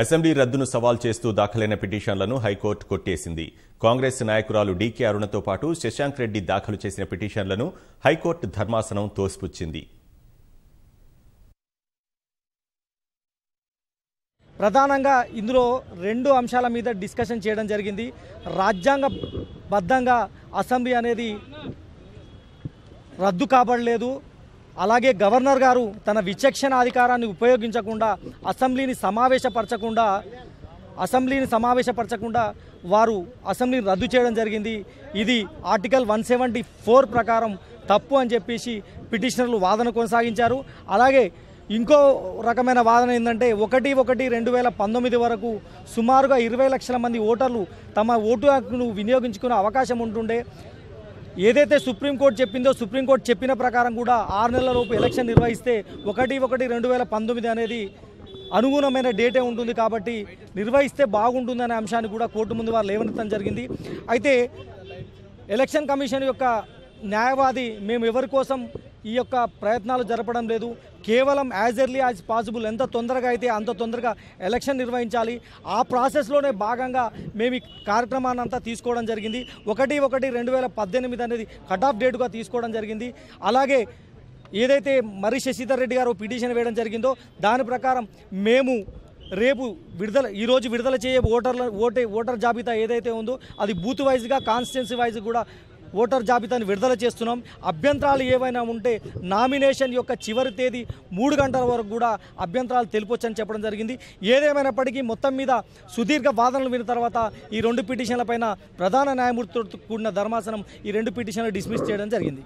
Assembly రద్దును సవాల్ చేస్తూ దాఖలైన పిటిషన్లను హైకోర్టు కొట్టేసింది. కాంగ్రెస్ నాయకురాలు డీకే అరుణతో పాటు శశాంక్ రెడ్డి దాఖలు చేసిన పిటిషన్లను హైకోర్టు ధర్మాసనం తోసిపుచ్చింది. ప్రధానంగా ఇందులో రెండు అంశాల మీద డిస్కషన్ చేయడం జరిగింది. రాజ్యాంగబద్ధంగా అసెంబ్లీ అనేది రద్దు కాబడలేదు. అలాగే గవర్నర్ గారు తన విచక్షణ అధికారాన్ని ఉపయోగించకుండా అసెంబ్లీని సమావేశపరచకుండా వారు అసెంబ్లీని రద్దు చేయడం జరిగింది. ఇది ఆర్టికల్ 174 ప్రకారం తప్పు అని చెప్పేసి పిటిషనర్లు వాదన కొనసాగించారు. అలాగే ఇంకో రకమైన వాదన ఏంటంటే 1/1/2019 వరకు సుమారుగా 20 లక్షల మంది ఓటర్లు తమ ఓటు హక్కును వినియోగించుకునే అవకాశం ఉంటుండే. ఏదైతే సుప్రీంకోర్టు చెప్పిందో సుప్రీంకోర్టు చెప్పిన ప్రకారం కూడా 6 నెలల లోపు ఎలక్షన్ నిర్వహిస్తే 1/1/2019 అనేది అనుగుణమైన డేటే ఉంటుంది. కాబట్టి నిర్వహిస్తే బాగుంటుందనే అంశాన్ని కూడా కోర్టు ముందు వారు లేవనెత్తడం జరిగింది. అయితే ఎలక్షన్ కమిషన్ యొక్క న్యాయవాది మేము ఎవరి కోసం ఈ యొక్క ప్రయత్నాలు జరపడం లేదు, కేవలం యాజ్ ఎర్లీ యాజ్ పాసిబుల్ ఎంత తొందరగా అయితే అంత తొందరగా ఎలక్షన్ నిర్వహించాలి, ఆ ప్రాసెస్లోనే భాగంగా మేము ఈ కార్యక్రమాన్ని అంతా తీసుకోవడం జరిగింది. 1/1/2018 అనేది కట్ ఆఫ్ డేటుగా తీసుకోవడం జరిగింది. అలాగే ఏదైతే మరి శశిధర్ రెడ్డి గారు పిటిషన్ వేయడం జరిగిందో దాని ప్రకారం మేము రేపు ఈరోజు విడుదల చేయే ఓటర్ జాబితా ఏదైతే ఉందో అది బూత్ వైజ్గా కాన్స్టిట్యున్సీ వైజ్ కూడా ఓటర్ జాబితాను విడుదల చేస్తున్నాం. అభ్యంతరాలు ఏవైనా ఉంటే నామినేషన్ యొక్క చివరి తేదీ 3 గంటల వరకు కూడా అభ్యంతరాలు తెలుపొచ్చని చెప్పడం జరిగింది. ఏదేమైనప్పటికీ మొత్తం మీద సుదీర్ఘ వాదనలు విన్న తర్వాత ఈ 2 పిటిషన్లపైన ప్రధాన న్యాయమూర్తితో కూడిన ధర్మాసనం ఈ 2 పిటిషన్లు డిస్మిస్ చేయడం జరిగింది.